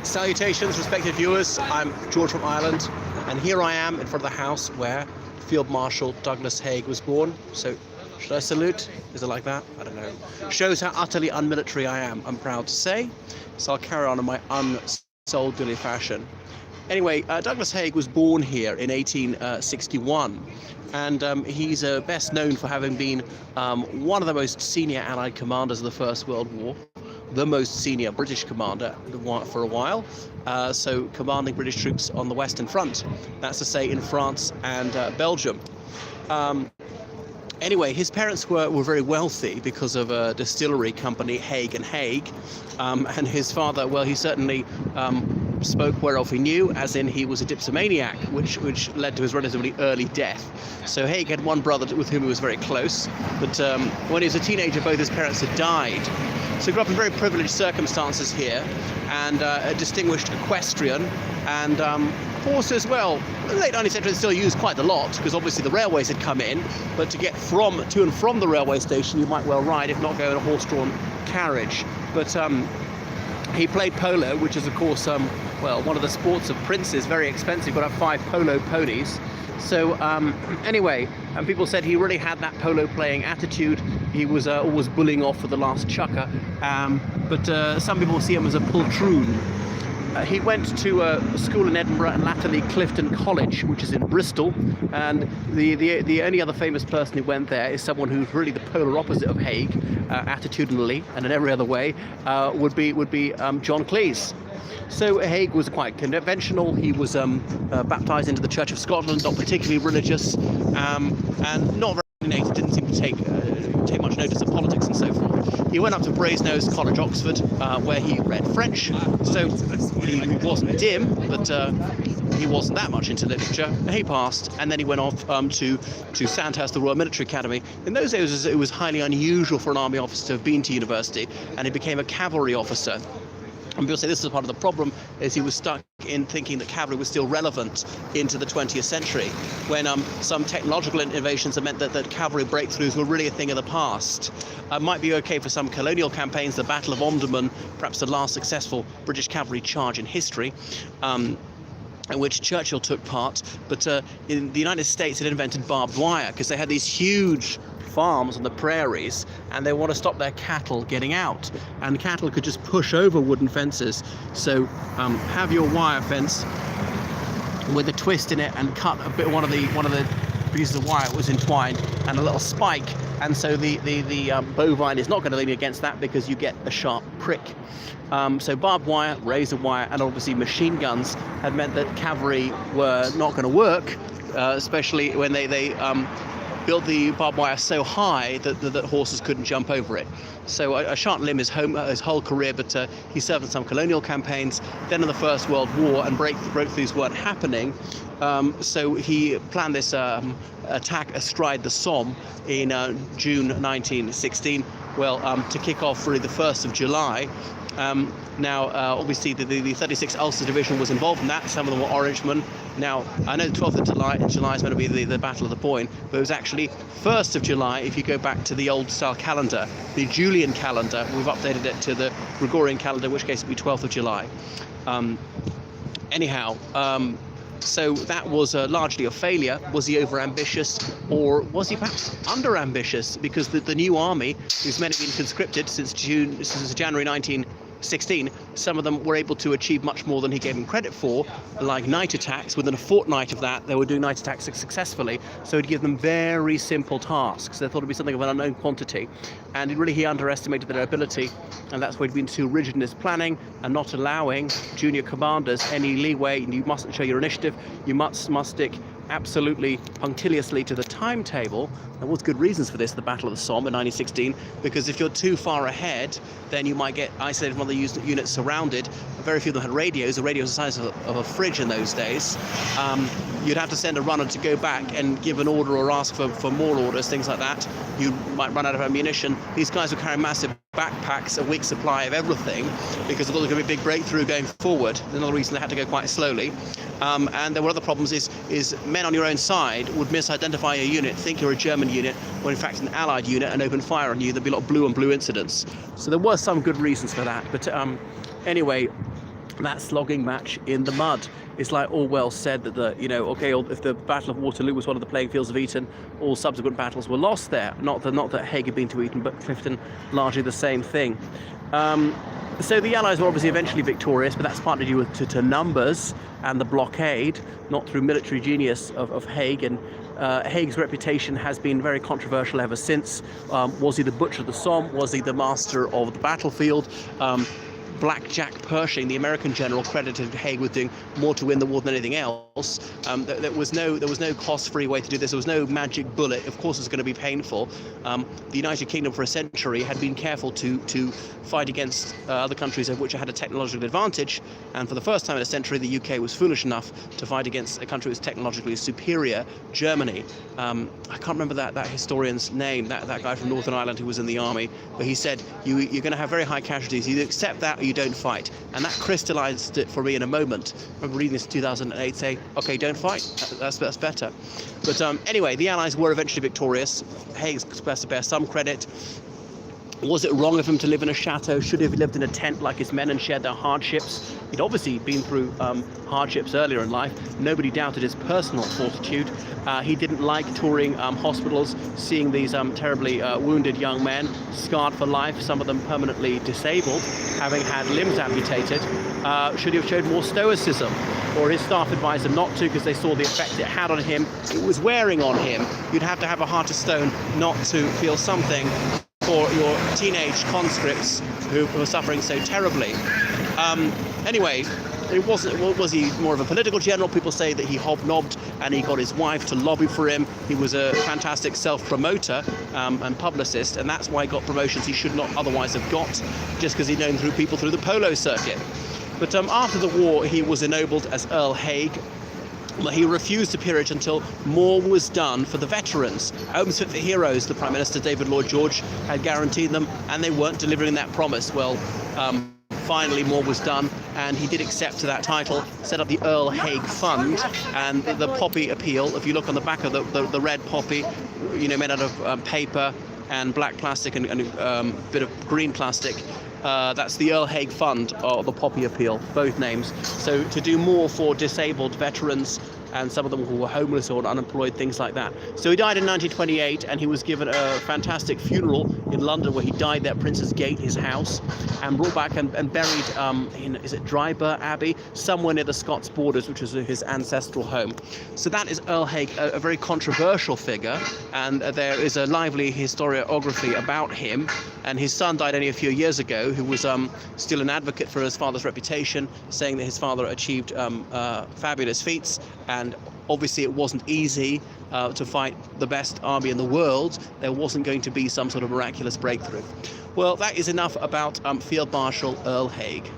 Salutations, respected viewers. I'm George from Ireland, and here I am in front of the house where Field Marshal Douglas Haig was born. So, should I salute? Is it like that? I don't know. Shows how utterly unmilitary I am, I'm proud to say. So I'll carry on in my unsoldierly fashion. Anyway, Douglas Haig was born here in 1861, and he's best known for having been one of the most senior Allied commanders of the First World War, the most senior British commander for a while, so commanding British troops on the Western Front, that's to say in France and Belgium. Anyway, his parents were very wealthy because of a distillery company, Haig and Haig, and his father, well, he certainly spoke whereof he knew, as in he was a dipsomaniac, which led to his relatively early death. So Haig had one brother with whom he was very close, but when he was a teenager, both his parents had died. So he grew up in very privileged circumstances here, and a distinguished equestrian, and horses, well, in the late 19th century, still used quite a lot, because obviously the railways had come in, but to get to and from the railway station, you might well ride, if not go in a horse-drawn carriage. But he played polo, which is, of course, well, one of the sports of princes, very expensive. You've got to have 5 polo ponies. So anyway, and people said he really had that polo playing attitude. He was always bullying off for the last chucker, but some people see him as a poltroon. He went to a school in Edinburgh and latterly Clifton College, which is in Bristol, and the only other famous person who went there is someone who's really the polar opposite of Haig, attitudinally and in every other way, would be John Cleese. So Haig was quite conventional. He was baptised into the Church of Scotland, not particularly religious, and not very opinionated, didn't seem to take much notice of politics and so forth. He went up to Brasenose College, Oxford, where he read French, so he wasn't dim, but he wasn't that much into literature. He passed, and then he went off to Sandhurst, the Royal Military Academy. In those days, it was highly unusual for an army officer to have been to university, and he became a cavalry officer. And people say this is part of the problem, is he was stuck in thinking that cavalry was still relevant into the 20th century, when some technological innovations have meant that cavalry breakthroughs were really a thing of the past. Might be okay for some colonial campaigns, the Battle of Omdurman, perhaps the last successful British cavalry charge in history, in which Churchill took part, but in the United States it invented barbed wire, because they had these huge farms on the prairies, and they want to stop their cattle getting out, and cattle could just push over wooden fences. So have your wire fence with a twist in it and cut a bit one of the pieces of wire that was entwined and a little spike, and so the bovine is not going to lean against that because you get a sharp prick. So barbed wire, razor wire, and obviously machine guns had meant that cavalry were not going to work, especially when they built the barbed wire so high that horses couldn't jump over it. So I shan't limb his whole career, but he served in some colonial campaigns. Then in the First World War, and breakthroughs weren't happening, so he planned this attack astride the Somme in June 1916. Well, to kick off really the 1st of July. Now, obviously, the 36th Ulster Division was involved in that. Some of them were Orangemen. Now, I know the 12th of July is meant to be the Battle of the Boyne, but it was actually 1st of July if you go back to the old-style calendar, the Julian calendar. We've updated it to the Gregorian calendar, in which case it would be 12th of July. Anyhow, so that was largely a failure. Was he over-ambitious, or was he perhaps under-ambitious? Because the new army, whose men had been conscripted since January 1916, some of them were able to achieve much more than he gave them credit for, like night attacks. Within a fortnight of that, they were doing night attacks successfully, so he'd give them very simple tasks. They thought it'd be something of an unknown quantity, and he underestimated their ability, and that's why he'd been too rigid in his planning and not allowing junior commanders any leeway. You mustn't show your initiative, you must stick absolutely punctiliously to the timetable. There was good reasons for this, the Battle of the Somme in 1916, because if you're too far ahead, then you might get isolated from other units surrounded. Very few of them had radios. The radio was the size of a fridge in those days. You'd have to send a runner to go back and give an order or ask for more orders, things like that. You might run out of ammunition. These guys were carrying massive backpacks, a week's supply of everything, because they thought there was going to be a big breakthrough going forward. Another reason they had to go quite slowly. And there were other problems is men on your own side would misidentify a unit, think you're a German unit, when in fact an Allied unit, and open fire on you. There'd be a lot of blue on blue incidents. So there were some good reasons for that. But anyway, that slogging match in the mud. It's like Orwell said that if the Battle of Waterloo was one of the playing fields of Eton, all subsequent battles were lost there. Not that Haig had been to Eton, but Clifton, largely the same thing. So the Allies were obviously eventually victorious, but that's partly due to numbers and the blockade, not through military genius of Haig. And Haig's reputation has been very controversial ever since. Was he the butcher of the Somme? Was he the master of the battlefield? Black Jack Pershing, the American general, credited Haig with doing more to win the war than anything else. There was no cost-free way to do this. There was no magic bullet. Of course, it's going to be painful. The United Kingdom, for a century, had been careful to fight against other countries of which it had a technological advantage. And for the first time in a century, the UK was foolish enough to fight against a country that was technologically superior, Germany. I can't remember that historian's name, that guy from Northern Ireland who was in the army, but he said, you're going to have very high casualties. You accept that or you don't fight. And that crystallized it for me in a moment. I remember reading this in 2008 saying, okay, don't fight. That's better. But anyway, the Allies were eventually victorious. Haig's supposed to bear some credit. Was it wrong of him to live in a chateau? Should he have lived in a tent like his men and shared their hardships? He'd obviously been through hardships earlier in life. Nobody doubted his personal fortitude. He didn't like touring hospitals, seeing these terribly wounded young men, scarred for life, some of them permanently disabled, having had limbs amputated. Should he have showed more stoicism? Or his staff advised him not to because they saw the effect it had on him. It was wearing on him. You'd have to have a heart of stone not to feel something for your teenage conscripts who were suffering so terribly. Anyway, was he more of a political general? People say that he hobnobbed and he got his wife to lobby for him. He was a fantastic self-promoter and publicist, and that's why he got promotions he should not otherwise have got, just because he'd known people through the polo circuit. But after the war, he was ennobled as Earl Haig. He refused to peerage until more was done for the veterans. Homes fit for heroes, the Prime Minister David Lloyd George had guaranteed them, and they weren't delivering that promise. Well, finally more was done, and he did accept to that title, set up the Earl Haig Fund, and the poppy appeal. If you look on the back of the red poppy, made out of paper and black plastic and a bit of green plastic, that's the Earl Haig Fund, or the Poppy Appeal, both names. So to do more for disabled veterans and some of them who were homeless or unemployed, things like that. So he died in 1928, and he was given a fantastic funeral in London, where he died there at Prince's Gate, his house, and brought back and buried in, is it Dryburgh Abbey, somewhere near the Scots borders, which was his ancestral home. So that is Earl Haig, a very controversial figure, and there is a lively historiography about him. And his son died only a few years ago, who was still an advocate for his father's reputation, saying that his father achieved fabulous feats, and obviously it wasn't easy to fight the best army in the world. There wasn't going to be some sort of miraculous breakthrough. Well, that is enough about Field Marshal Earl Haig.